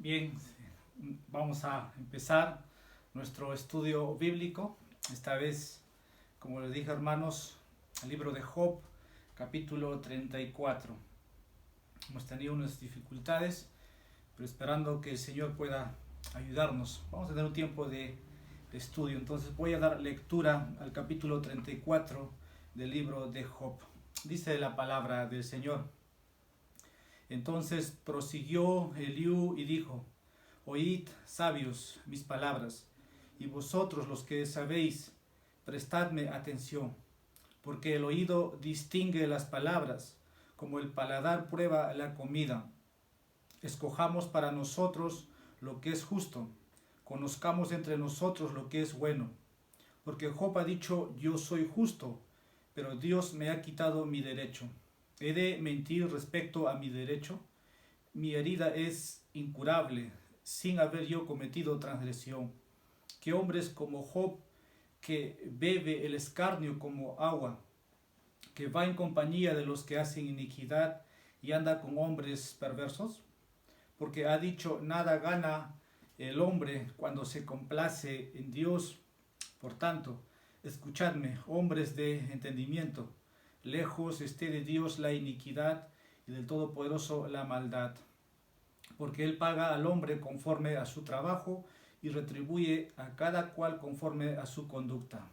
Bien, vamos a empezar nuestro estudio bíblico. Esta vez, como les dije, hermanos, el libro de Job, capítulo 34. Hemos tenido unas dificultades, pero esperando que el Señor pueda ayudarnos. Vamos a tener un tiempo de estudio. Entonces voy a dar lectura al capítulo 34 del libro de Job. Dice la palabra del Señor. Entonces prosiguió Eliú y dijo: Oíd, sabios, mis palabras, y vosotros los que sabéis, prestadme atención, porque el oído distingue las palabras, como el paladar prueba la comida. Escojamos para nosotros lo que es justo, conozcamos entre nosotros lo que es bueno, porque Job ha dicho: yo soy justo, pero Dios me ha quitado mi derecho. ¿He de mentir respecto a mi derecho? Mi herida es incurable, sin haber yo cometido transgresión. ¿Qué hombres como Job, que bebe el escarnio como agua, que va en compañía de los que hacen iniquidad y anda con hombres perversos? Porque ha dicho: nada gana el hombre cuando se complace en Dios. Por tanto, escuchadme, hombres de entendimiento. Lejos esté de Dios la iniquidad y del Todopoderoso la maldad. Porque Él paga al hombre conforme a su trabajo y retribuye a cada cual conforme a su conducta.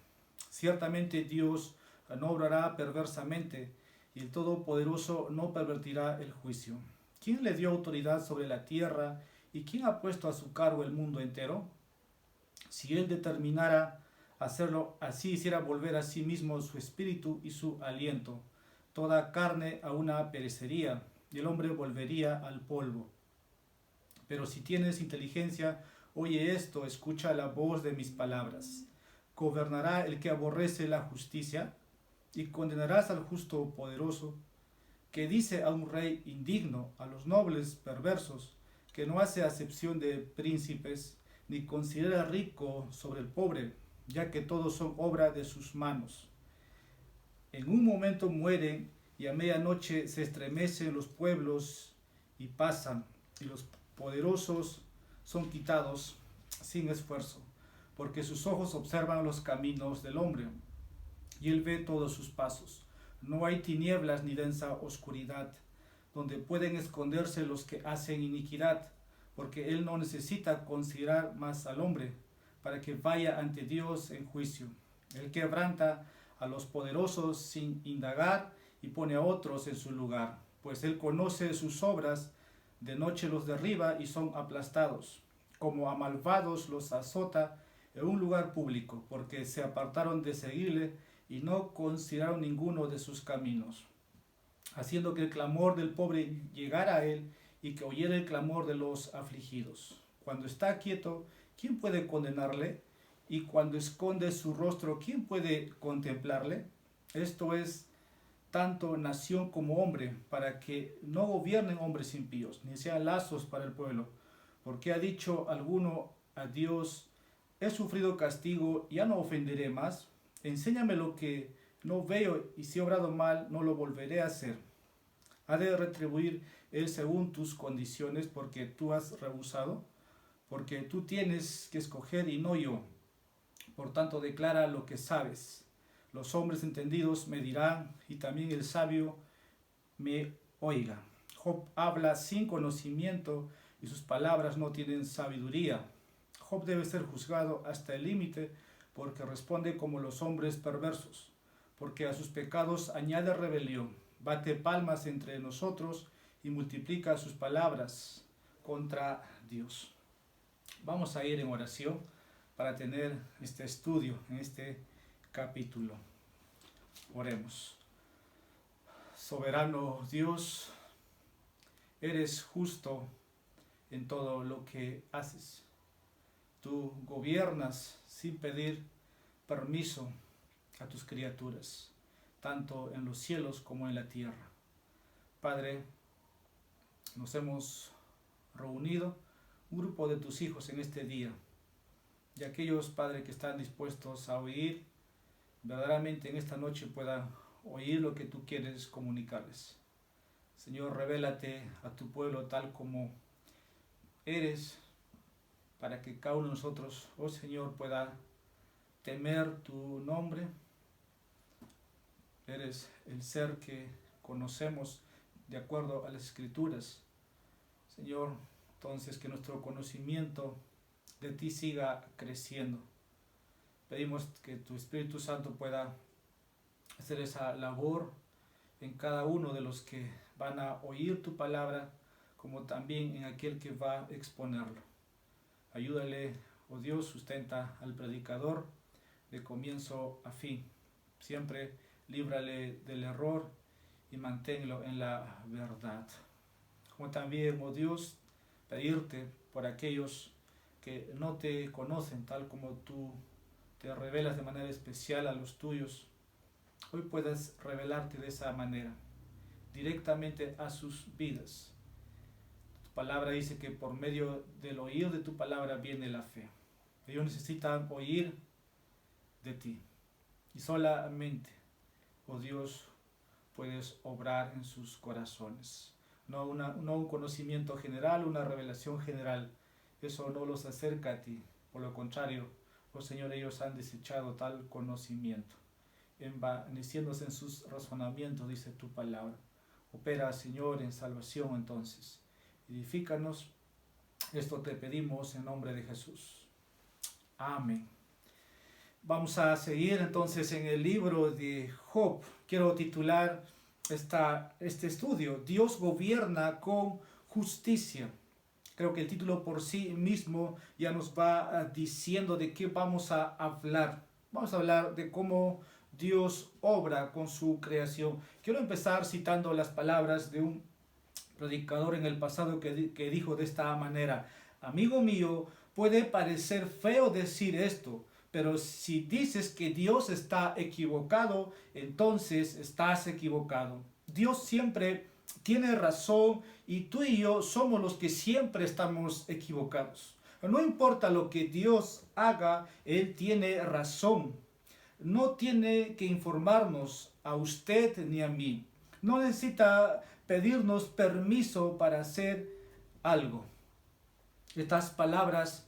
Ciertamente Dios no obrará perversamente y el Todopoderoso no pervertirá el juicio. ¿Quién le dio autoridad sobre la tierra y quién ha puesto a su cargo el mundo entero? Si Él determinara hacerlo, así hiciera volver a sí mismo su espíritu y su aliento. Toda carne a una perecería, y el hombre volvería al polvo. Pero si tienes inteligencia, oye esto, escucha la voz de mis palabras. ¿Gobernará el que aborrece la justicia? ¿Y condenarás al justo poderoso, que dice a un rey indigno, a los nobles perversos, que no hace acepción de príncipes, ni considera rico sobre el pobre, ya que todos son obra de sus manos? En un momento mueren y a medianoche se estremecen los pueblos y pasan, y los poderosos son quitados sin esfuerzo, porque sus ojos observan los caminos del hombre, y él ve todos sus pasos. No hay tinieblas ni densa oscuridad, donde pueden esconderse los que hacen iniquidad, porque él no necesita considerar más al hombre, para que vaya ante Dios en juicio. Él quebranta a los poderosos sin indagar y pone a otros en su lugar, pues él conoce sus obras. De noche los derriba y son aplastados. Como a malvados los azota en un lugar público, porque se apartaron de seguirle y no consideraron ninguno de sus caminos, haciendo que el clamor del pobre llegara a él y que oyera el clamor de los afligidos. Cuando está quieto, ¿quién puede condenarle? Y cuando esconde su rostro, ¿quién puede contemplarle? Esto es tanto nación como hombre, para que no gobiernen hombres impíos, ni sean lazos para el pueblo. Porque ha dicho alguno a Dios: he sufrido castigo, ya no ofenderé más. Enséñame lo que no veo, y si he obrado mal, no lo volveré a hacer. Ha de retribuir él según tus condiciones, porque tú has rehusado, porque tú tienes que escoger y no yo. Por tanto, declara lo que sabes. Los hombres entendidos me dirán, y también el sabio me oiga. Job habla sin conocimiento y sus palabras no tienen sabiduría. Job debe ser juzgado hasta el límite, porque responde como los hombres perversos, porque a sus pecados añade rebelión. Bate palmas entre nosotros y multiplica sus palabras contra Dios. Vamos a ir en oración para tener este estudio en este capítulo. Oremos. Soberano Dios, eres justo en todo lo que haces. Tú gobiernas sin pedir permiso a tus criaturas, tanto en los cielos como en la tierra. Padre, nos hemos reunido un grupo de tus hijos en este día, y aquellos, Padre, que están dispuestos a oír, verdaderamente en esta noche puedan oír lo que tú quieres comunicarles. Señor, revélate a tu pueblo tal como eres para que cada uno de nosotros, oh Señor, pueda temer tu nombre. Eres el ser que conocemos de acuerdo a las Escrituras. Señor, entonces que nuestro conocimiento de ti siga creciendo. Pedimos que tu Espíritu Santo pueda hacer esa labor en cada uno de los que van a oír tu palabra, como también en aquel que va a exponerlo. Ayúdale, oh Dios, sustenta al predicador de comienzo a fin. Siempre líbrale del error y manténlo en la verdad. Como también, oh Dios, pedirte por aquellos que no te conocen, tal como tú te revelas de manera especial a los tuyos. Hoy puedas revelarte de esa manera, directamente a sus vidas. Tu palabra dice que por medio del oír de tu palabra viene la fe. Ellos necesitan oír de ti. Y solamente, oh Dios, puedes obrar en sus corazones. No un conocimiento general, una revelación general. Eso no los acerca a ti. Por lo contrario, oh Señor, ellos han desechado tal conocimiento, envaneciéndose en sus razonamientos, dice tu palabra. Opera, Señor, en salvación entonces. Edifícanos. Esto te pedimos en nombre de Jesús. Amén. Vamos a seguir entonces en el libro de Job. Quiero titular este estudio: Dios gobierna con justicia. Creo que el título por sí mismo ya nos va diciendo de qué vamos a hablar. Vamos a hablar de cómo Dios obra con su creación. Quiero empezar citando las palabras de un predicador en el pasado que dijo de esta manera: amigo mío, puede parecer feo decir esto, pero si dices que Dios está equivocado, entonces estás equivocado. Dios siempre tiene razón y tú y yo somos los que siempre estamos equivocados. No importa lo que Dios haga, Él tiene razón. No tiene que informarnos a usted ni a mí. No necesita pedirnos permiso para hacer algo. Estas palabras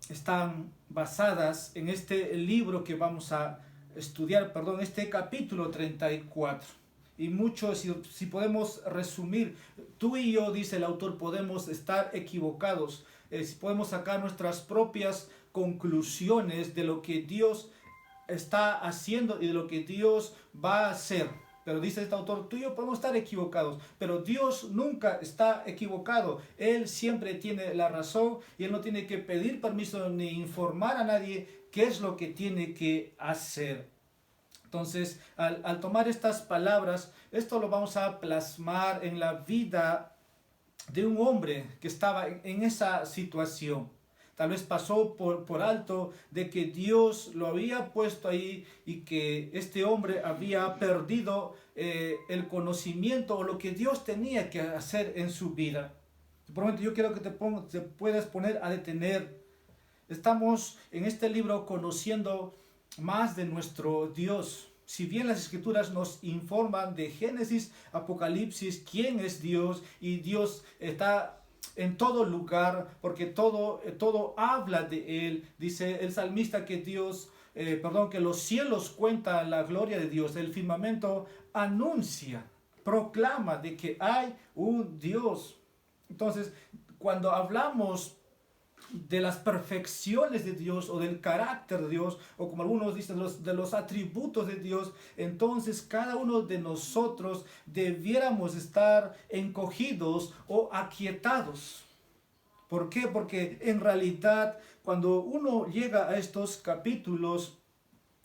están basadas en este libro que vamos a estudiar, este capítulo 34. Y mucho, si podemos resumir, tú y yo, dice el autor, podemos estar equivocados. Si podemos sacar nuestras propias conclusiones de lo que Dios está haciendo y de lo que Dios va a hacer. Pero dice este autor, tú y yo podemos estar equivocados, pero Dios nunca está equivocado. Él siempre tiene la razón y Él no tiene que pedir permiso ni informar a nadie qué es lo que tiene que hacer. Entonces, al tomar estas palabras, esto lo vamos a plasmar en la vida de un hombre que estaba en esa situación. Tal vez pasó por alto de que Dios lo había puesto ahí y que este hombre había perdido el conocimiento o lo que Dios tenía que hacer en su vida. Por lo tanto, yo quiero que te puedas poner a detener. Estamos en este libro conociendo más de nuestro Dios. Si bien las Escrituras nos informan de Génesis, Apocalipsis, quién es Dios, y Dios está en todo lugar, porque todo habla de Él. Dice el salmista que que los cielos cuentan la gloria de Dios, el firmamento anuncia, proclama de que hay un Dios. Entonces, cuando hablamos de las perfecciones de Dios o del carácter de Dios, o como algunos dicen, de los atributos de Dios, entonces cada uno de nosotros debiéramos estar encogidos o aquietados. ¿Por qué? Porque en realidad cuando uno llega a estos capítulos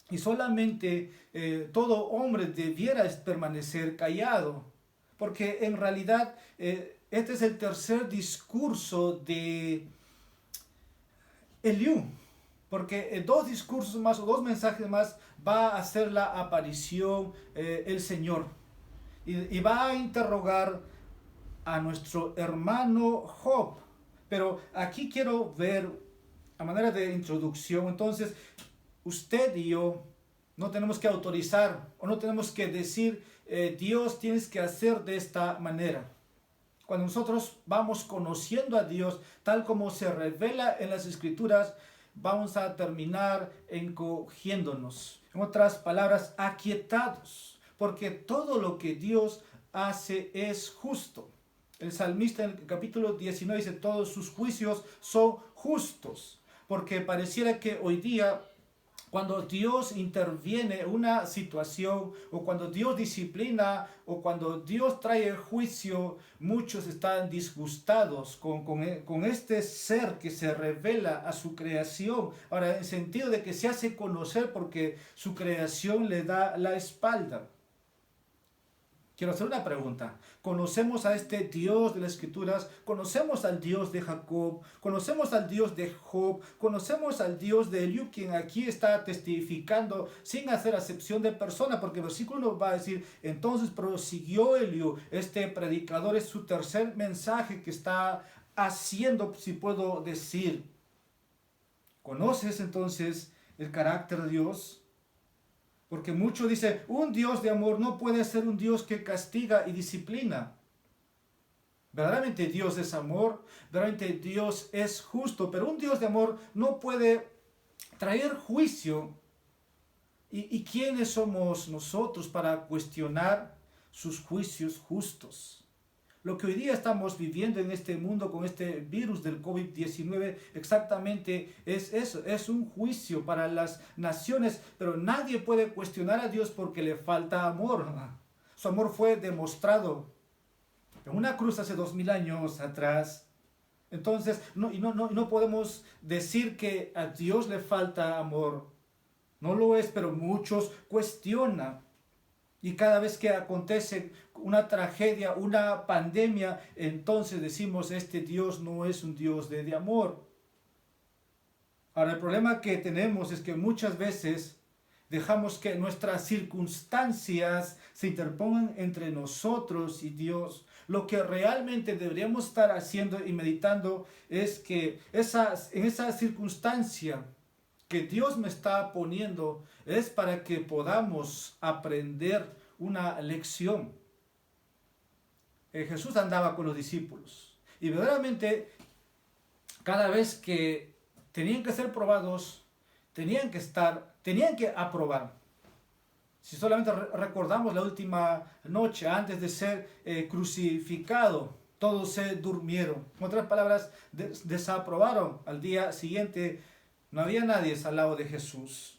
y solamente todo hombre debiera permanecer callado, porque en realidad este es el tercer discurso de Eliú, porque dos discursos más o dos mensajes más va a hacer la aparición el Señor y va a interrogar a nuestro hermano Job. Pero aquí quiero ver a manera de introducción, entonces usted y yo no tenemos que autorizar o no tenemos que decir Dios tienes que hacer de esta manera. cuando nosotros vamos conociendo a Dios tal como se revela en las Escrituras, vamos a terminar encogiéndonos. En otras palabras, aquietados, porque todo lo que Dios hace es justo. El salmista en el capítulo 19 dice, todos sus juicios son justos, porque pareciera que hoy día, cuando Dios interviene en una situación, o cuando Dios disciplina, o cuando Dios trae juicio, muchos están disgustados con este ser que se revela a su creación. Ahora, en sentido de que se hace conocer porque su creación le da la espalda. Quiero hacer una pregunta. ¿Conocemos a este Dios de las Escrituras? ¿Conocemos al Dios de Jacob? ¿Conocemos al Dios de Job? ¿Conocemos al Dios de Eliú, quien aquí está testificando sin hacer acepción de persona? Porque el versículo 1 va a decir, entonces prosiguió Eliú. Este predicador es su tercer mensaje que está haciendo, si puedo decir. ¿Conoces entonces el carácter de Dios? Porque muchos dicen, un Dios de amor no puede ser un Dios que castiga y disciplina. Verdaderamente Dios es amor, verdaderamente Dios es justo, pero un Dios de amor no puede traer juicio. ¿Y quiénes somos nosotros para cuestionar sus juicios justos? Lo que hoy día estamos viviendo en este mundo con este virus del COVID-19 exactamente es eso, es un juicio para las naciones, pero nadie puede cuestionar a Dios porque le falta amor. Su amor fue demostrado en una cruz hace 2000 años atrás. Entonces, no podemos decir que a Dios le falta amor. No lo es, pero muchos cuestionan. Y cada vez que acontece una tragedia, una pandemia, entonces decimos, este Dios no es un Dios de amor. Ahora, el problema que tenemos es que muchas veces dejamos que nuestras circunstancias se interpongan entre nosotros y Dios. Lo que realmente deberíamos estar haciendo y meditando es que en esa circunstancia que Dios me está poniendo es para que podamos aprender una lección. Jesús andaba con los discípulos y verdaderamente cada vez que tenían que ser probados, tenían que aprobar. Si solamente recordamos la última noche antes de ser crucificado, todos se durmieron. En otras palabras, desaprobaron. Al día siguiente no había nadie al lado de Jesús.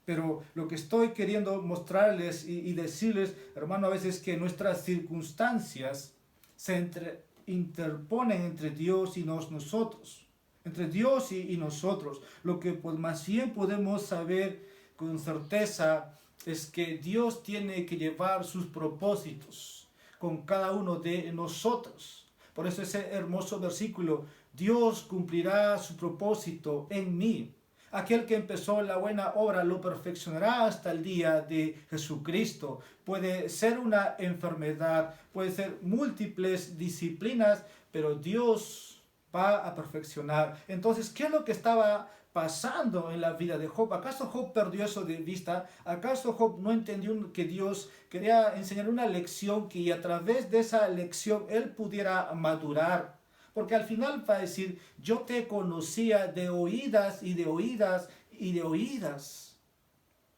Pero lo que estoy queriendo mostrarles y decirles, hermano, a veces es que nuestras circunstancias se interponen entre Dios y nosotros. Entre Dios y nosotros. Lo que pues, más bien podemos saber con certeza es que Dios tiene que llevar sus propósitos con cada uno de nosotros. Por eso ese hermoso versículo, Dios cumplirá su propósito en mí. Aquel que empezó la buena obra lo perfeccionará hasta el día de Jesucristo. Puede ser una enfermedad, puede ser múltiples disciplinas, pero Dios va a perfeccionar. Entonces, ¿qué es lo que estaba pasando en la vida de Job? ¿Acaso Job perdió eso de vista? ¿Acaso Job no entendió que Dios quería enseñar una lección que a través de esa lección él pudiera madurar? Porque al final va a decir, yo te conocía de oídas y de oídas y de oídas.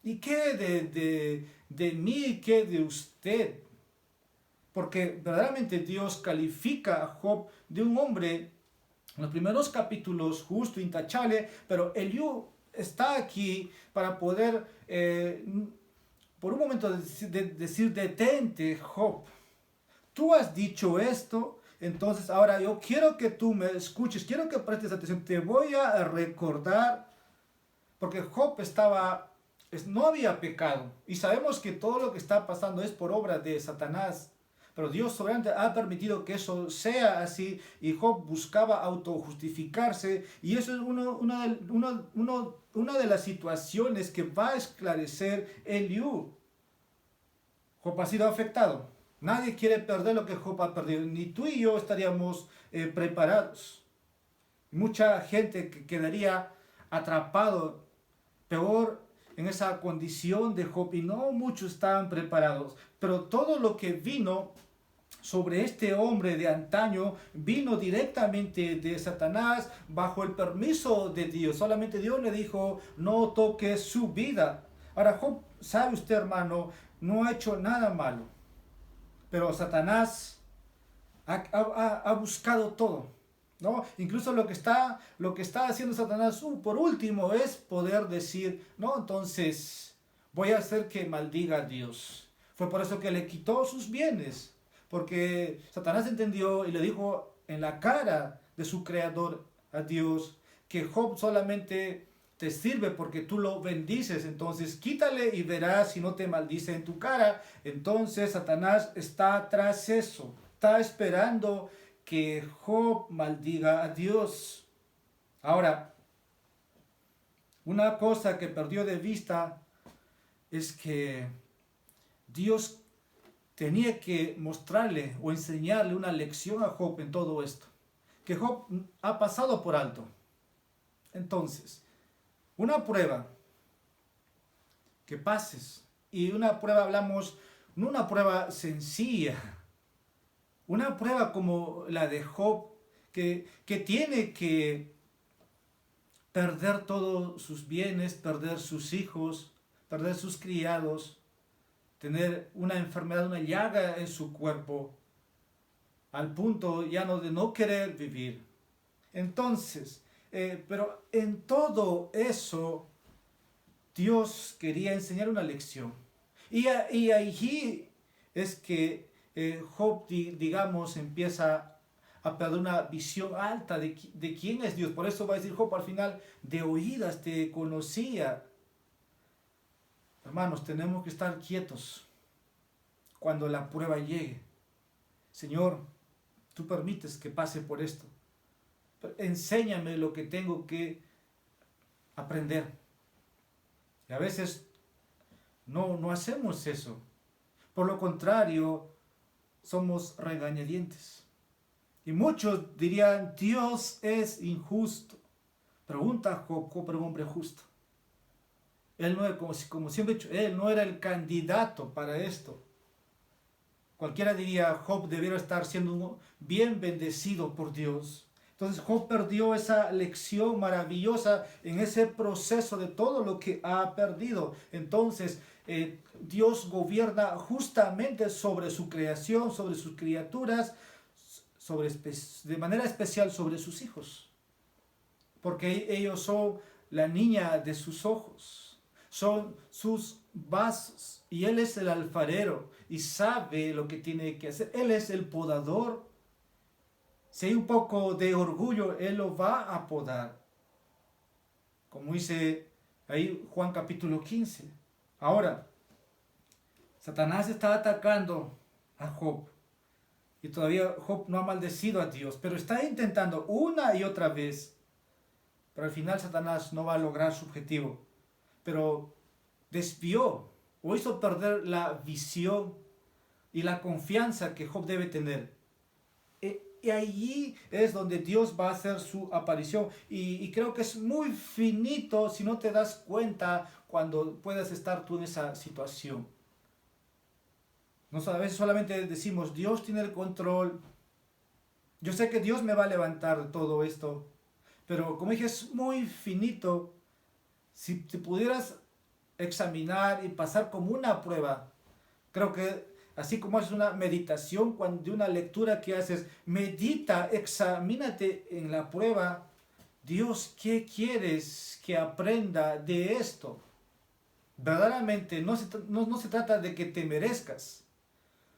¿Y qué de mí, qué de usted? Porque verdaderamente Dios califica a Job de un hombre, en los primeros capítulos, justo, intachable, pero Eliú está aquí para poder, por un momento, decir, detente, Job. Tú has dicho esto. Entonces ahora yo quiero que tú me escuches, quiero que prestes atención, te voy a recordar, porque Job no había pecado, y sabemos que todo lo que está pasando es por obra de Satanás, pero Dios soberanamente ha permitido que eso sea así, y Job buscaba autojustificarse, y eso es una de las situaciones que va a esclarecer Eliú. Job ha sido afectado. Nadie quiere perder lo que Job ha perdido, ni tú y yo estaríamos preparados. Mucha gente que quedaría atrapado, peor en esa condición de Job, y no muchos estaban preparados. Pero todo lo que vino sobre este hombre de antaño vino directamente de Satanás bajo el permiso de Dios. Solamente Dios le dijo, no toques su vida. Ahora, Job, sabe usted, hermano, no ha hecho nada malo, pero Satanás ha buscado todo, ¿no? Incluso lo que está haciendo Satanás, por último, es poder decir, no, entonces voy a hacer que maldiga a Dios. Fue por eso que le quitó sus bienes, porque Satanás entendió y le dijo en la cara de su creador a Dios que Job solamente te sirve porque tú lo bendices, entonces quítale y verás si no te maldice en tu cara. Entonces Satanás está tras eso, está esperando que Job maldiga a Dios. Ahora, una cosa que perdió de vista es que Dios tenía que mostrarle o enseñarle una lección a Job en todo esto, que Job ha pasado por alto. Entonces, una prueba que pases, y una prueba hablamos, no una prueba sencilla, una prueba como la de Job, que tiene que perder todos sus bienes, perder sus hijos, perder sus criados, tener una enfermedad, una llaga en su cuerpo, al punto ya no de no querer vivir. Entonces, pero en todo eso, Dios quería enseñar una lección. Y allí es que Job, digamos, empieza a perder una visión alta de quién es Dios. Por eso va a decir Job al final, de oídas te conocía. Hermanos, tenemos que estar quietos cuando la prueba llegue. Señor, tú permites que pase por esto. Enséñame lo que tengo que aprender. Y a veces no hacemos eso. Por lo contrario, somos regañadientes. Y muchos dirían, Dios es injusto. Pregunta a Job, Job era un hombre justo. Él no era, como siempre he dicho, él no era el candidato para esto. Cualquiera diría, Job debiera estar siendo bien bendecido por Dios. Entonces Job perdió esa lección maravillosa en ese proceso de todo lo que ha perdido. Entonces Dios gobierna justamente sobre su creación, sobre sus criaturas, de manera especial sobre sus hijos. Porque ellos son la niña de sus ojos, son sus vasos, y Él es el alfarero y sabe lo que tiene que hacer. Él es el podador. Si hay un poco de orgullo, Él lo va a podar. Como dice ahí Juan capítulo 15. Ahora, Satanás está atacando a Job. Y todavía Job no ha maldecido a Dios, pero está intentando una y otra vez. Pero al final Satanás no va a lograr su objetivo. Pero desvió o hizo perder la visión y la confianza que Job debe tener. Y allí es donde Dios va a hacer su aparición. Y creo que es muy finito si no te das cuenta cuando puedas estar tú en esa situación. A veces solamente decimos, Dios tiene el control. Yo sé que Dios me va a levantar de todo esto. Pero como dije, es muy finito. Si pudieras examinar y pasar como una prueba, creo que así como haces una meditación, de una lectura que haces, medita, examínate en la prueba. Dios, ¿qué quieres que aprenda de esto? Verdaderamente no se trata de que te merezcas.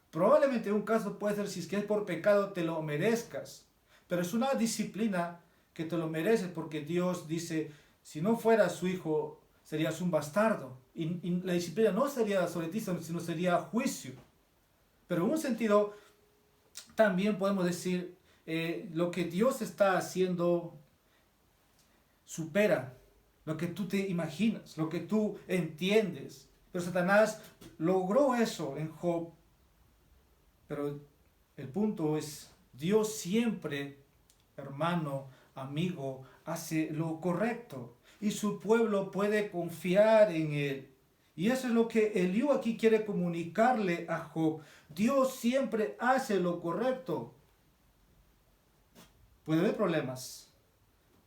Probablemente un caso puede ser, si es que es por pecado, te lo merezcas. Pero es una disciplina que te lo mereces, porque Dios dice, si no fueras su hijo, serías un bastardo. Y la disciplina no sería sobre ti, sino sería juicio. Pero en un sentido, también podemos decir, lo que Dios está haciendo supera lo que tú te imaginas, lo que tú entiendes. Pero Satanás logró eso en Job. Pero el punto es, Dios siempre, hermano, amigo, hace lo correcto. Y su pueblo puede confiar en Él. Y eso es lo que Eliú aquí quiere comunicarle a Job. Dios siempre hace lo correcto. Puede haber problemas,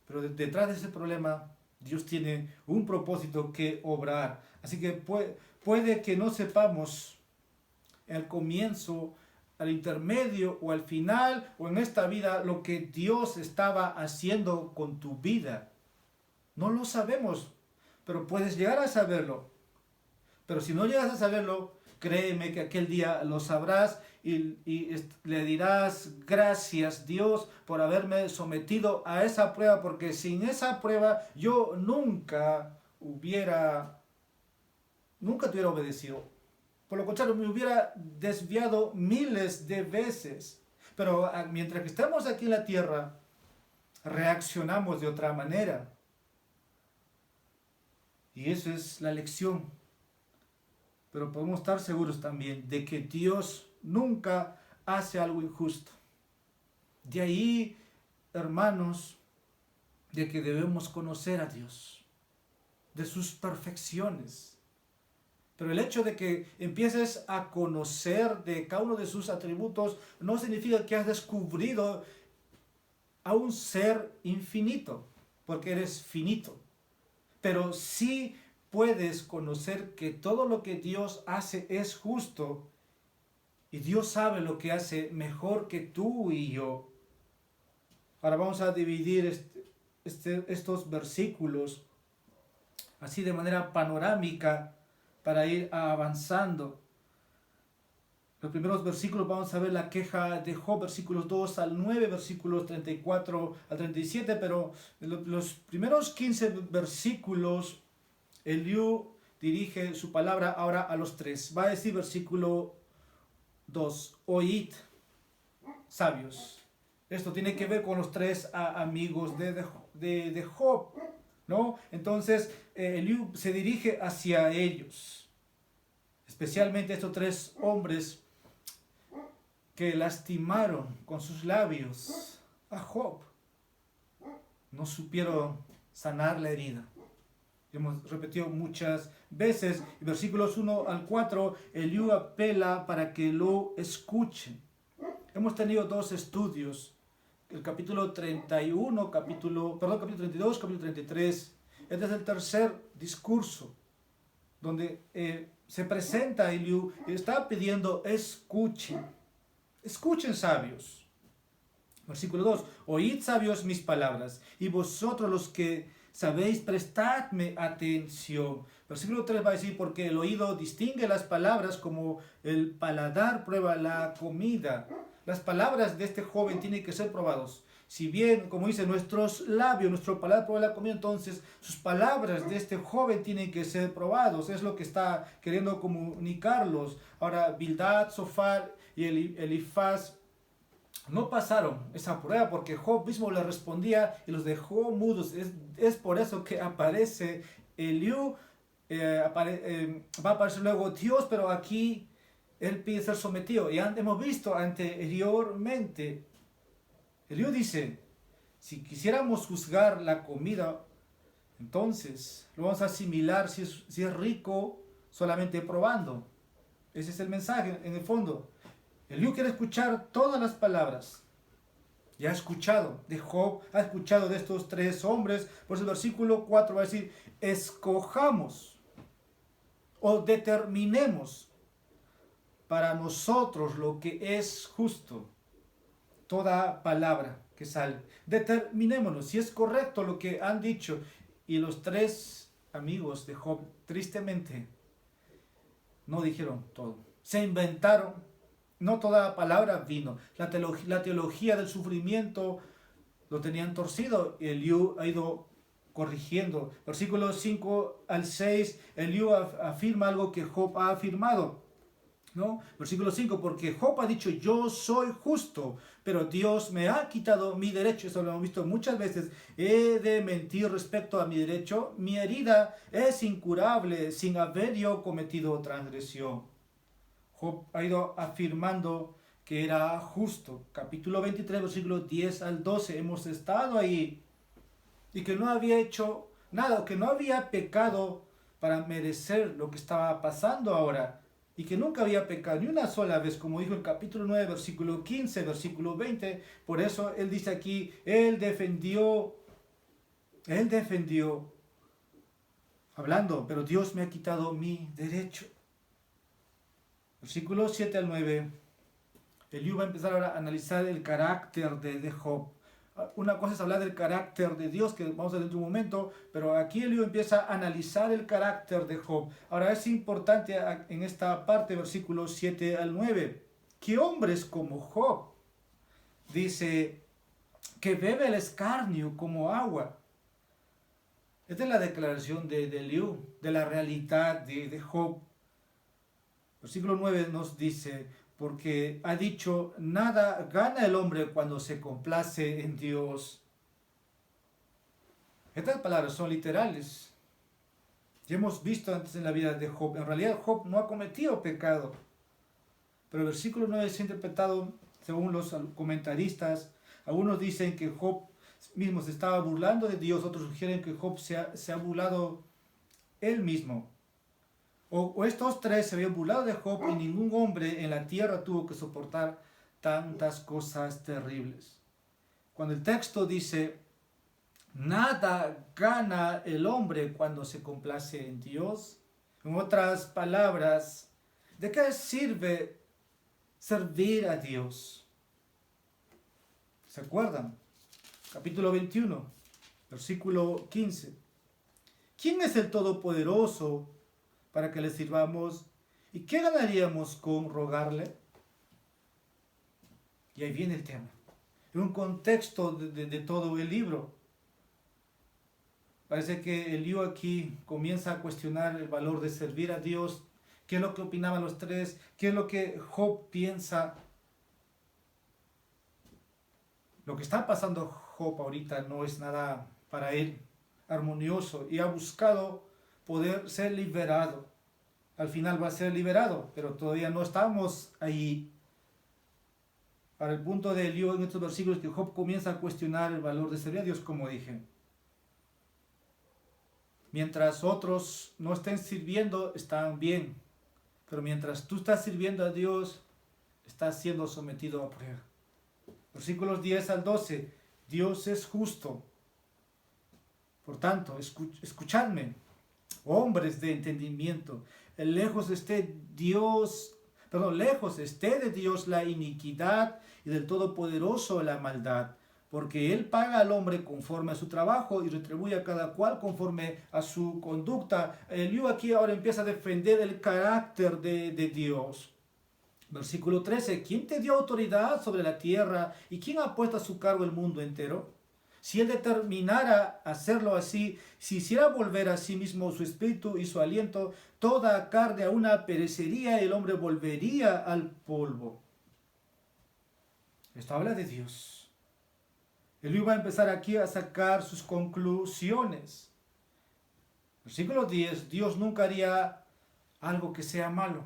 pero detrás de ese problema Dios tiene un propósito que obrar. Así que puede que no sepamos al comienzo, al intermedio o al final o en esta vida lo que Dios estaba haciendo con tu vida. No lo sabemos, pero puedes llegar a saberlo. Pero si no llegas a saberlo, créeme que aquel día lo sabrás y le dirás gracias Dios por haberme sometido a esa prueba, porque sin esa prueba yo nunca te hubiera obedecido. Por lo contrario, me hubiera desviado miles de veces. Pero mientras que estamos aquí en la tierra, reaccionamos de otra manera. Y eso es la lección. Pero podemos estar seguros también de que Dios nunca hace algo injusto. De ahí, hermanos, de que debemos conocer a Dios, de sus perfecciones. Pero el hecho de que empieces a conocer de cada uno de sus atributos no significa que has descubrido a un ser infinito, porque eres finito. Pero sí puedes conocer que todo lo que Dios hace es justo y Dios sabe lo que hace mejor que tú y yo. Ahora vamos a dividir estos versículos así de manera panorámica para ir avanzando. Los primeros versículos vamos a ver la queja de Job, versículos 2 al 9, versículos 34 al 37, pero los primeros 15 versículos Eliú dirige su palabra ahora a los tres. Va a decir versículo 2, oíd, sabios. Esto tiene que ver con los tres amigos de Job, ¿no? Entonces, Eliú se dirige hacia ellos, especialmente estos tres hombres que lastimaron con sus labios a Job. No supieron sanar la herida. Hemos repetido muchas veces, versículos 1 al 4, Eliú apela para que lo escuchen. Hemos tenido dos estudios, el capítulo 31, capítulo 32, capítulo 33. Este es el tercer discurso, donde se presenta Eliú y está pidiendo escuchen. Escuchen, sabios. Versículo 2, oíd, sabios, mis palabras, y vosotros los que sabéis, prestadme atención. Versículo 3 va a decir, porque el oído distingue las palabras como el paladar prueba la comida. Las palabras de este joven tienen que ser probados. Si bien, como dice, nuestros labios, nuestro paladar prueba la comida, entonces sus palabras de este joven tienen que ser probados. Es lo que está queriendo comunicarlos. Ahora, Bildad, Zofar y Elifaz no pasaron esa prueba porque Job mismo le respondía y los dejó mudos. Es por eso que aparece Eliú, va a aparecer luego Dios, pero aquí él pide ser sometido. Y hemos visto anteriormente, Eliú dice, si quisiéramos juzgar la comida, entonces lo vamos a asimilar si es rico solamente probando. Ese es el mensaje en el fondo. Eliú quiere escuchar todas las palabras. Ya ha escuchado de Job, ha escuchado de estos tres hombres. Por eso el versículo 4 va a decir, escojamos o determinemos para nosotros lo que es justo. Toda palabra que sale. Determinémonos si es correcto lo que han dicho. Y los tres amigos de Job, tristemente, no dijeron todo. Se inventaron. No toda palabra vino. La teología del sufrimiento lo tenían torcido. Eliú ha ido corrigiendo. Versículos 5 al 6, Eliú afirma algo que Job ha afirmado, ¿no? Versículo 5, porque Job ha dicho, yo soy justo, pero Dios me ha quitado mi derecho. Eso lo hemos visto muchas veces. He de mentir respecto a mi derecho. Mi herida es incurable sin haber yo cometido transgresión. Job ha ido afirmando que era justo. Capítulo 23, versículos 10 al 12. Hemos estado ahí. Y que no había hecho nada, que no había pecado para merecer lo que estaba pasando ahora y que nunca había pecado ni una sola vez, como dijo el capítulo 9, versículo 15, versículo 20. Por eso él dice aquí, él defendió, hablando, pero Dios me ha quitado mi derecho. Versículos 7 al 9, Eliú va a empezar ahora a analizar el carácter de Job. Una cosa es hablar del carácter de Dios, que vamos a ver en un momento, pero aquí Eliú empieza a analizar el carácter de Job. Ahora es importante en esta parte, versículos 7 al 9, que hombres como Job, dice, que bebe el escarnio como agua. Esta es la declaración de Eliú, de la realidad de Job. Versículo 9 nos dice, porque ha dicho, nada gana el hombre cuando se complace en Dios. Estas palabras son literales. Ya hemos visto antes en la vida de Job. En realidad Job no ha cometido pecado. Pero el versículo 9 es interpretado según los comentaristas. Algunos dicen que Job mismo se estaba burlando de Dios. Otros sugieren que Job se ha burlado él mismo. O estos tres se habían burlado de Job y ningún hombre en la tierra tuvo que soportar tantas cosas terribles. Cuando el texto dice, nada gana el hombre cuando se complace en Dios. En otras palabras, ¿de qué sirve servir a Dios? ¿Se acuerdan? Capítulo 21, versículo 15. ¿Quién es el Todopoderoso para que le sirvamos? ¿Y qué ganaríamos con rogarle? Y ahí viene el tema. En un contexto de todo el libro. Parece que Eliú aquí comienza a cuestionar el valor de servir a Dios. ¿Qué es lo que opinaban los tres? ¿Qué es lo que Job piensa? Lo que está pasando Job ahorita no es nada para él armonioso y ha buscado poder ser liberado. Al final va a ser liberado, pero todavía no estamos ahí. Para el punto de Eliú en estos versículos que Job comienza a cuestionar el valor de servir a Dios, como dije. Mientras otros no estén sirviendo, están bien. Pero mientras tú estás sirviendo a Dios, estás siendo sometido a prueba. Versículos 10 al 12. Dios es justo. Por tanto, escuchadme, hombres de entendimiento. Lejos esté de Dios la iniquidad y del Todopoderoso la maldad. Porque Él paga al hombre conforme a su trabajo y retribuye a cada cual conforme a su conducta. Eliú aquí ahora empieza a defender el carácter de Dios. Versículo 13. ¿Quién te dio autoridad sobre la tierra y quién ha puesto a su cargo el mundo entero? Si Él determinara hacerlo así, si hiciera volver a sí mismo su espíritu y su aliento, toda carne a una perecería y el hombre volvería al polvo. Esto habla de Dios. Eliú va a empezar aquí a sacar sus conclusiones. Versículo 10. Dios nunca haría algo que sea malo.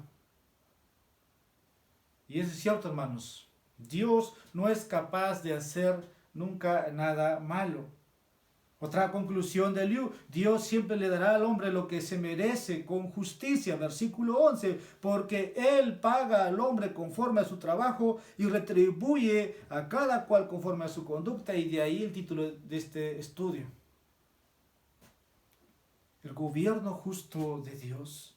Y eso es cierto, hermanos. Dios no es capaz de hacer nunca nada malo. Otra conclusión de Eliú: Dios siempre le dará al hombre lo que se merece con justicia. Versículo 11. Porque Él paga al hombre conforme a su trabajo y retribuye a cada cual conforme a su conducta. Y de ahí el título de este estudio. El gobierno justo de Dios.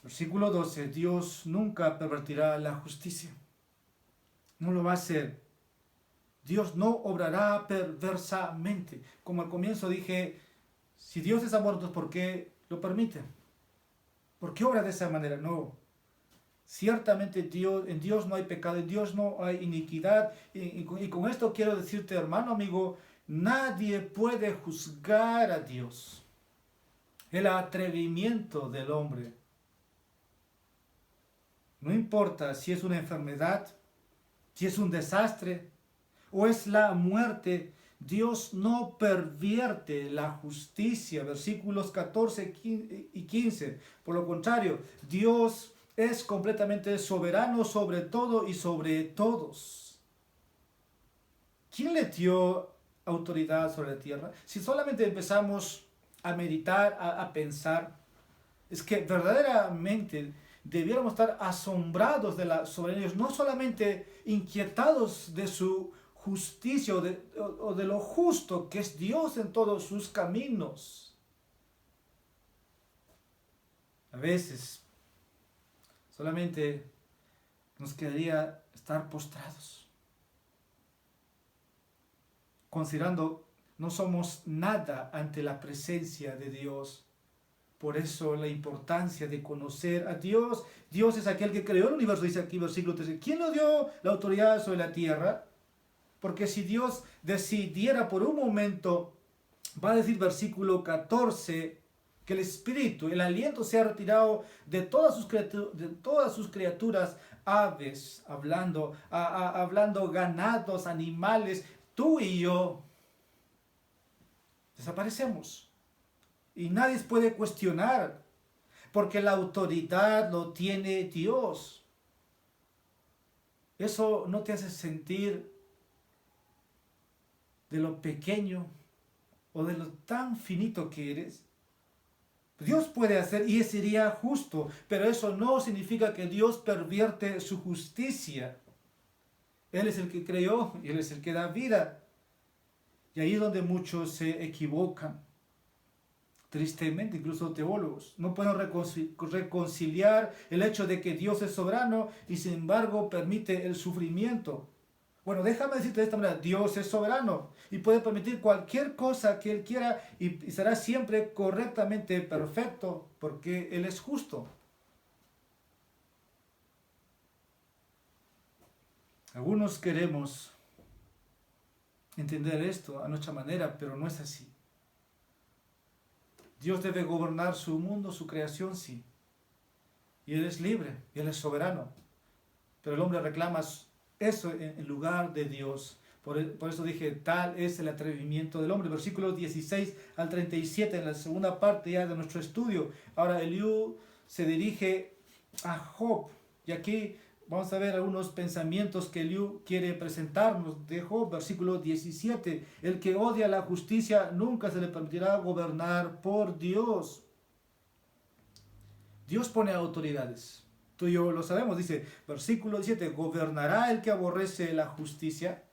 Versículo 12. Dios nunca pervertirá la justicia. No lo va a hacer. Dios no obrará perversamente. Como al comienzo dije, si Dios es amor, entonces ¿por qué lo permite? ¿Por qué obra de esa manera? No. Ciertamente en Dios no hay pecado, en Dios no hay iniquidad. Y con esto quiero decirte, hermano, amigo, nadie puede juzgar a Dios. El atrevimiento del hombre. No importa si es una enfermedad, si es un desastre o es la muerte, Dios no pervierte la justicia. Versículos 14 y 15. Por lo contrario, Dios es completamente soberano sobre todo y sobre todos. ¿Quién le dio autoridad sobre la tierra? Si solamente empezamos a meditar, a pensar, es que verdaderamente debiéramos estar asombrados de la soberanía de Dios, no solamente inquietados de su justicia o de lo justo que es Dios en todos sus caminos. A veces solamente nos quedaría estar postrados, considerando no somos nada ante la presencia de Dios. Por eso la importancia de conocer a Dios. Dios es aquel que creó el universo, dice aquí versículo 13. ¿Quién le dio la autoridad sobre la tierra? Porque si Dios decidiera por un momento, va a decir versículo 14, que el espíritu, el aliento se ha retirado de todas sus criaturas, aves, hablando ganados, animales, tú y yo, desaparecemos. Y nadie puede cuestionar, porque la autoridad lo tiene Dios. Eso no te hace sentir de lo pequeño o de lo tan finito que eres. Dios puede hacer y sería justo, pero eso no significa que Dios pervierte su justicia. Él es el que creó y Él es el que da vida. Y ahí es donde muchos se equivocan. Tristemente, incluso teólogos no pueden reconciliar el hecho de que Dios es soberano y sin embargo permite el sufrimiento. Bueno, déjame decirte de esta manera, Dios es soberano y puede permitir cualquier cosa que Él quiera y será siempre correctamente perfecto porque Él es justo. Algunos queremos entender esto a nuestra manera, pero no es así. Dios debe gobernar su mundo, su creación, sí. Y Él es libre, y Él es soberano. Pero el hombre reclama eso en lugar de Dios. Por eso dije, tal es el atrevimiento del hombre. Versículos 16 al 37, en la segunda parte ya de nuestro estudio. Ahora Eliú se dirige a Job. Y aquí vamos a ver algunos pensamientos que Eliú quiere presentarnos de Job. Versículo 17. El que odia la justicia nunca se le permitirá gobernar por Dios. Dios pone autoridades. Tú y yo lo sabemos. Dice, versículo 17. ¿Gobernará el que aborrece la justicia?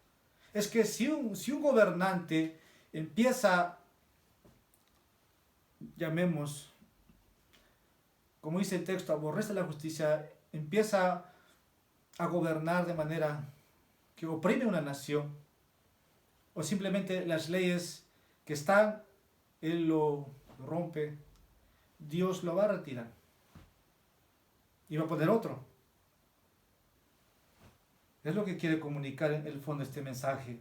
Es que si un gobernante empieza, llamemos, como dice el texto, aborrece la justicia, empieza a gobernar de manera que oprime una nación, o simplemente las leyes que están, él lo rompe, Dios lo va a retirar y va a poner otro. Es lo que quiere comunicar en el fondo este mensaje.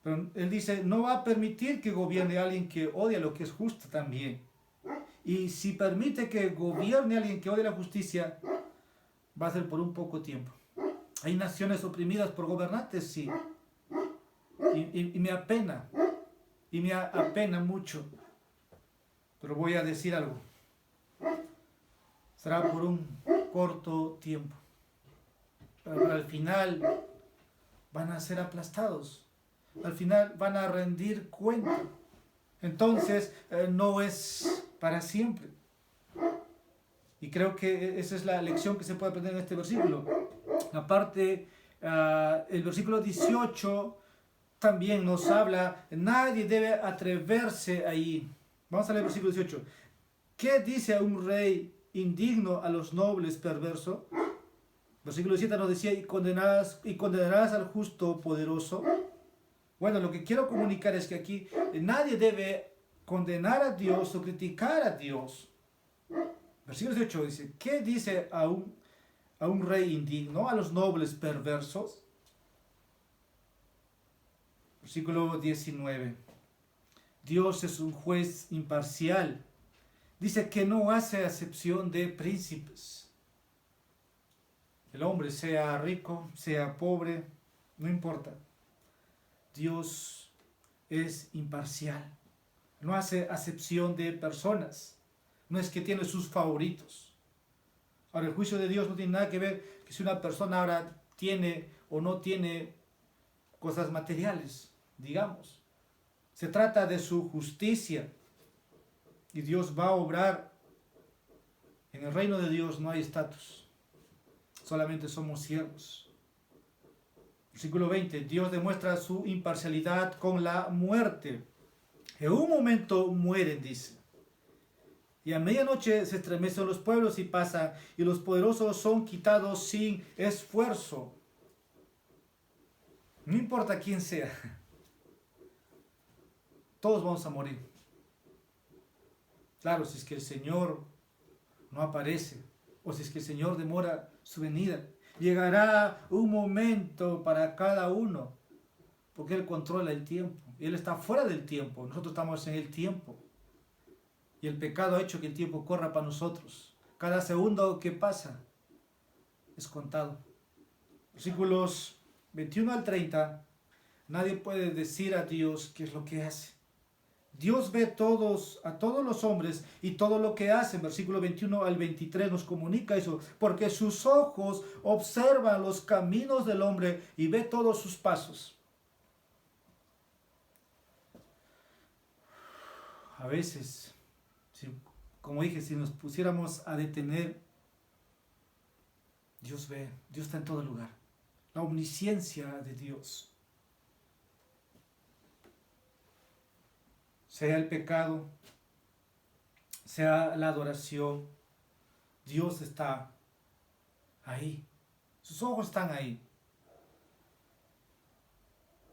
Pero él dice, no va a permitir que gobierne alguien que odia lo que es justo también. Y si permite que gobierne alguien que odia la justicia, va a ser por un poco tiempo. Hay naciones oprimidas por gobernantes, sí. Y me apena. Y me apena mucho. Pero voy a decir algo. Será por un corto tiempo. Pero al final van a ser aplastados. Al final van a rendir cuenta. Entonces no es para siempre. Y creo que esa es la lección que se puede aprender en este versículo. Aparte, el versículo 18 también nos habla, nadie debe atreverse ahí. Vamos a leer el versículo 18. ¿Qué dice a un rey indigno a los nobles perversos? Versículo 7 nos decía, y condenarás al justo poderoso. Bueno, lo que quiero comunicar es que aquí nadie debe condenar a Dios o criticar a Dios. Versículo 18 dice, ¿qué dice a un rey indigno, a los nobles perversos? Versículo 19. Dios es un juez imparcial. Dice que no hace acepción de príncipes. El hombre sea rico, sea pobre, no importa. Dios es imparcial. No hace acepción de personas. No es que tiene sus favoritos. Ahora, el juicio de Dios no tiene nada que ver que si una persona ahora tiene o no tiene cosas materiales. digamos. Se trata de su justicia y Dios va a obrar. En el reino de Dios no hay estatus, solamente somos siervos. Versículo 20, Dios demuestra su imparcialidad con la muerte. En un momento mueren, dice. Y a medianoche se estremecen los pueblos y pasan, y los poderosos son quitados sin esfuerzo. No importa quién sea, todos vamos a morir. Claro, si es que el Señor no aparece, o si es que el Señor demora su venida, llegará un momento para cada uno, porque Él controla el tiempo. Él está fuera del tiempo, nosotros estamos en el tiempo. Y el pecado ha hecho que el tiempo corra para nosotros. Cada segundo que pasa es contado. Versículos 21 al 30, nadie puede decir a Dios qué es lo que hace. Dios ve a todos los hombres y todo lo que hacen. Versículo 21 al 23 nos comunica eso. Porque sus ojos observan los caminos del hombre y ve todos sus pasos. A veces, como dije, si nos pusiéramos a detener, Dios ve, Dios está en todo lugar. La omnisciencia de Dios. Sea el pecado, sea la adoración, Dios está ahí. Sus ojos están ahí.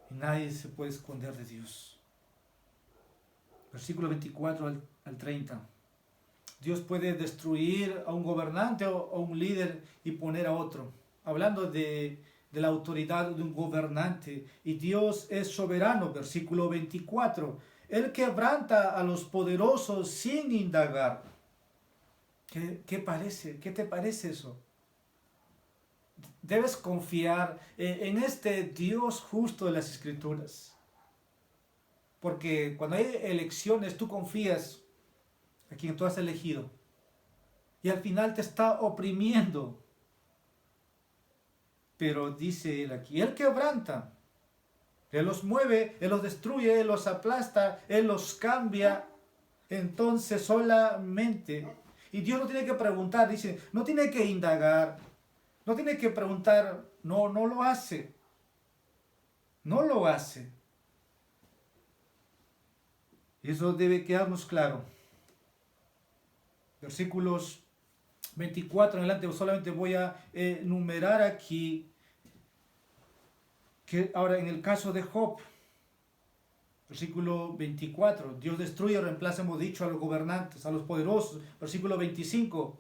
Y nadie se puede esconder de Dios. Versículo 24 al 30. Dios puede destruir a un gobernante o a un líder y poner a otro. Hablando de la autoridad de un gobernante. Y Dios es soberano. Versículo 24. Él quebranta a los poderosos sin indagar. ¿Qué parece? ¿Qué te parece eso? Debes confiar en este Dios justo de las Escrituras. Porque cuando hay elecciones, tú confías a quien tú has elegido. Y al final te está oprimiendo. Pero dice él aquí, Él quebranta. Él los mueve, Él los destruye, Él los aplasta, Él los cambia. Entonces solamente, y Dios no tiene que preguntar, dice, no tiene que indagar, no tiene que preguntar, no lo hace. No lo hace. Y eso debe quedarnos claro. Versículos 24 en adelante, solamente voy a enumerar aquí. Que ahora en el caso de Job, versículo 24, Dios destruye o reemplaza, hemos dicho, a los gobernantes, a los poderosos. Versículo 25,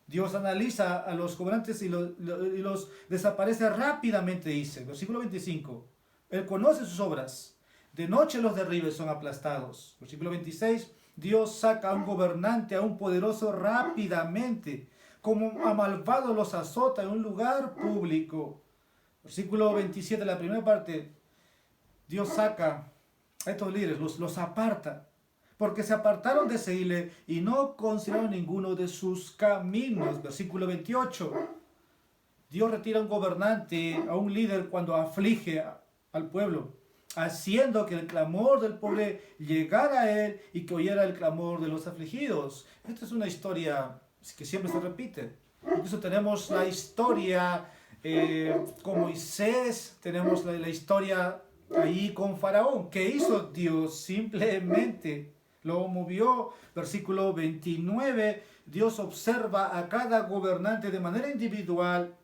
Dios analiza a los gobernantes y los desaparece rápidamente, dice. Versículo 25, Él conoce sus obras, de noche los derriba y son aplastados. Versículo 26, Dios saca a un gobernante, a un poderoso rápidamente, como a malvados los azota en un lugar público. Versículo 27, la primera parte, Dios saca a estos líderes, los aparta, porque se apartaron de seguirle y no consideraron ninguno de sus caminos. Versículo 28, Dios retira a un gobernante, a un líder cuando aflige al pueblo, haciendo que el clamor del pobre llegara a él y que oyera el clamor de los afligidos. Esta es una historia que siempre se repite. Incluso tenemos la historia con Moisés, tenemos la historia ahí con Faraón. ¿Qué hizo Dios? Simplemente lo movió. Versículo 29, Dios observa a cada gobernante de manera individual,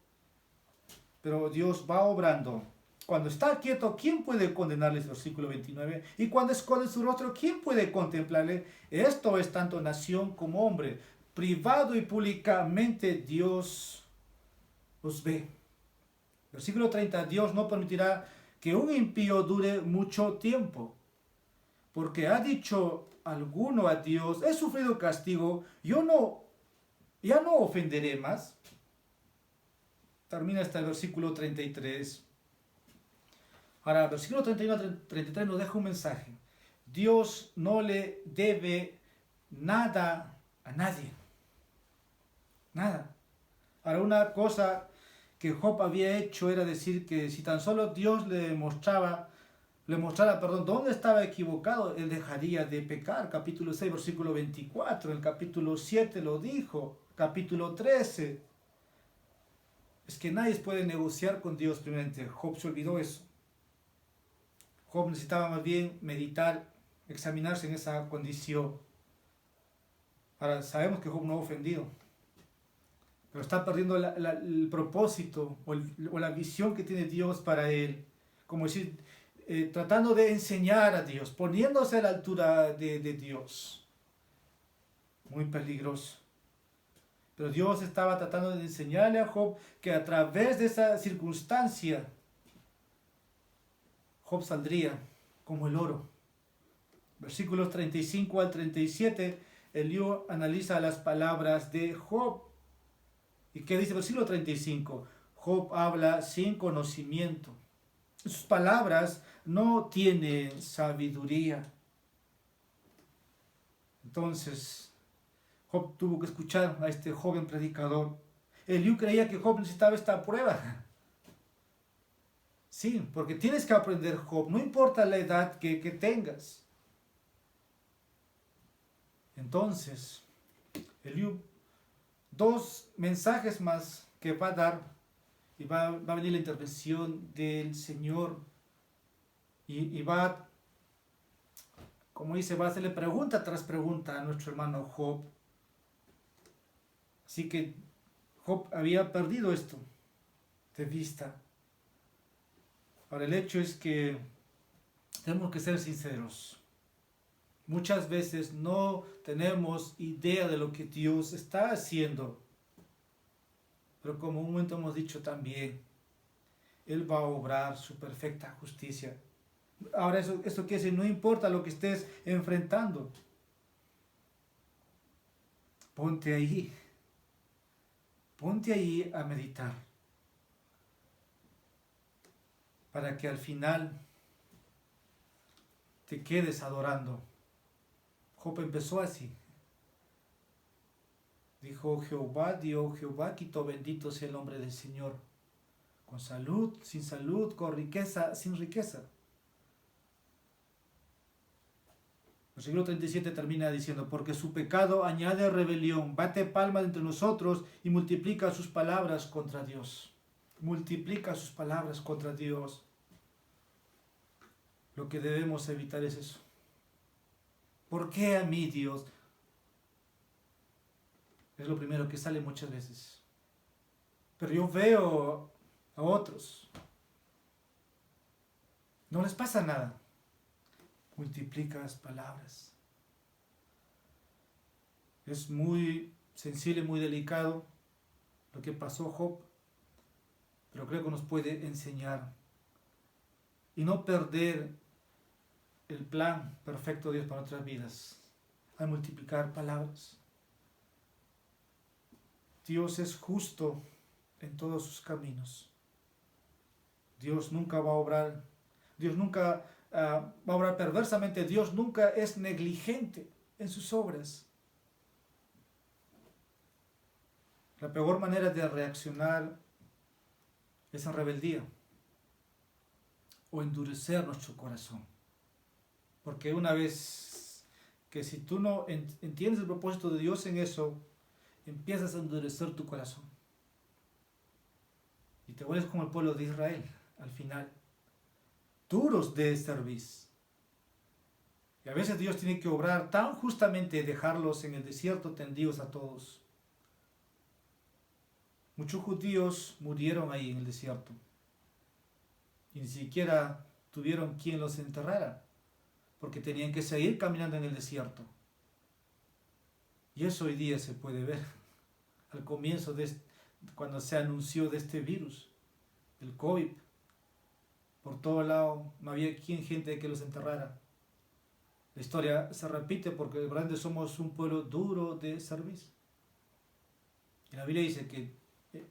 pero Dios va obrando. Cuando está quieto, ¿quién puede condenarles? Versículo 29. Y cuando esconde su rostro, ¿quién puede contemplarle? Esto es tanto nación como hombre. Privado y públicamente Dios los ve. Versículo 30. Dios no permitirá que un impío dure mucho tiempo, porque ha dicho alguno a Dios, he sufrido castigo, ya no ofenderé más. Termina hasta el versículo 33. Ahora, versículo 31 a 33 nos deja un mensaje. Dios no le debe nada a nadie. Nada. Ahora, una cosa que Job había hecho era decir que si tan solo Dios le mostraba le mostrara, perdón, dónde estaba equivocado, él dejaría de pecar. Capítulo 6, versículo 24. En el capítulo 7 lo dijo. Capítulo 13. Es que nadie puede negociar con Dios primeramente. Job se olvidó eso. Job necesitaba más bien meditar, examinarse en esa condición. Ahora, sabemos que Job no ha ofendido, pero está perdiendo el propósito o la visión que tiene Dios para él. Como decir, tratando de enseñar a Dios, poniéndose a la altura de Dios. Muy peligroso. Pero Dios estaba tratando de enseñarle a Job que a través de esa circunstancia, Job saldría como el oro. Versículos 35 al 37, Eliú analiza las palabras de Job. ¿Y qué dice? Versículo 35. Job habla sin conocimiento. Sus palabras no tienen sabiduría. Entonces, Job tuvo que escuchar a este joven predicador. Eliú creía que Job necesitaba esta prueba. Sí, porque tienes que aprender, Job, no importa la edad que tengas. Entonces, Eliú, dos mensajes más que va a dar, y va a venir la intervención del Señor, y va, como dice, va a hacerle pregunta tras pregunta a nuestro hermano Job. Así que Job había perdido esto de vista. Ahora, el hecho es que tenemos que ser sinceros. Muchas veces no tenemos idea de lo que Dios está haciendo. Pero como un momento hemos dicho también, Él va a obrar su perfecta justicia. Ahora eso quiere decir, no importa lo que estés enfrentando. Ponte ahí. Ponte ahí a meditar. Para que al final te quedes adorando. Job empezó así. Dijo Jehová, dio, Jehová quitó, bendito sea el nombre del Señor. Con salud, sin salud, con riqueza, sin riqueza. El versículo 37 termina diciendo, porque su pecado añade rebelión, bate palmas entre nosotros y multiplica sus palabras contra Dios. Multiplica sus palabras contra Dios. Lo que debemos evitar es eso. ¿Por qué a mí, Dios? Es lo primero que sale muchas veces. Pero yo veo a otros. No les pasa nada. Multiplica las palabras. Es muy sensible, muy delicado lo que pasó Job, pero creo que nos puede enseñar y no perder el plan perfecto de Dios para nuestras vidas al multiplicar palabras. Dios es justo en todos sus caminos. Dios nunca va a obrar, Dios nunca va a obrar perversamente. Dios nunca es negligente en sus obras. La peor manera de reaccionar es en rebeldía o endurecer nuestro corazón. Porque una vez que si tú no entiendes el propósito de Dios en eso, empiezas a endurecer tu corazón. Y te vuelves como el pueblo de Israel al final. Duros de servicio. Y a veces Dios tiene que obrar tan justamente, dejarlos en el desierto tendidos a todos. Muchos judíos murieron ahí en el desierto. Y ni siquiera tuvieron quien los enterrara, porque tenían que seguir caminando en el desierto. Y eso hoy día se puede ver. Al comienzo, cuando se anunció de este virus, el COVID, por todo lado no había gente que los enterrara. La historia se repite porque realmente somos un pueblo duro de servicio. Y la Biblia dice que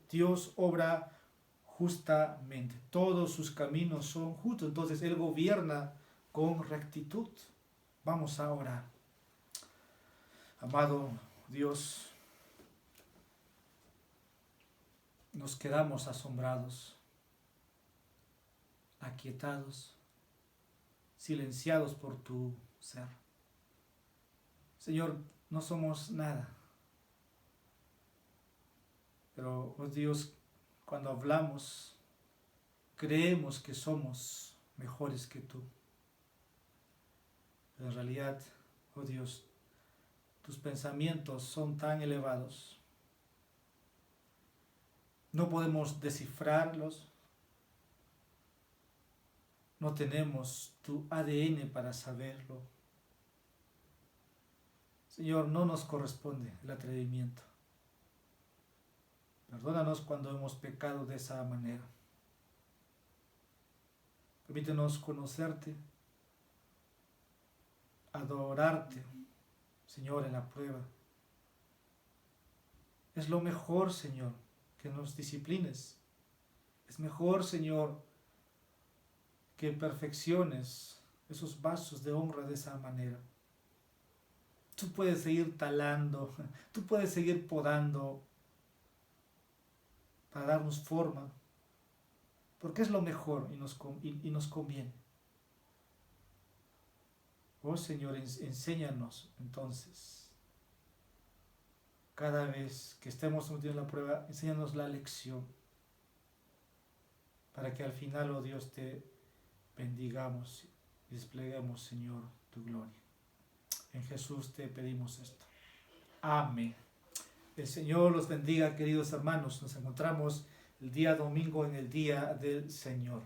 Dios obra justamente, todos sus caminos son justos, entonces Él gobierna con rectitud. Vamos a orar. Amado Dios, nos quedamos asombrados, aquietados, silenciados por tu ser. Señor, no somos nada. Pero, oh Dios, cuando hablamos, creemos que somos mejores que tú. Pero en realidad, oh Dios, tus pensamientos son tan elevados. No podemos descifrarlos. No tenemos tu ADN para saberlo. Señor, no nos corresponde el atrevimiento. Perdónanos cuando hemos pecado de esa manera. Permítenos conocerte, adorarte, Señor, en la prueba. Es lo mejor, Señor, que nos disciplines. Es mejor, Señor, que perfecciones esos vasos de honra de esa manera. Tú puedes seguir talando, tú puedes seguir podando para darnos forma, porque es lo mejor y nos conviene. Oh Señor, enséñanos entonces, cada vez que estemos sometidos a la prueba, enséñanos la lección, para que al final, oh Dios, te bendigamos y despleguemos, Señor, tu gloria. En Jesús te pedimos esto. Amén. El Señor los bendiga, queridos hermanos. Nos encontramos el día domingo en el día del Señor.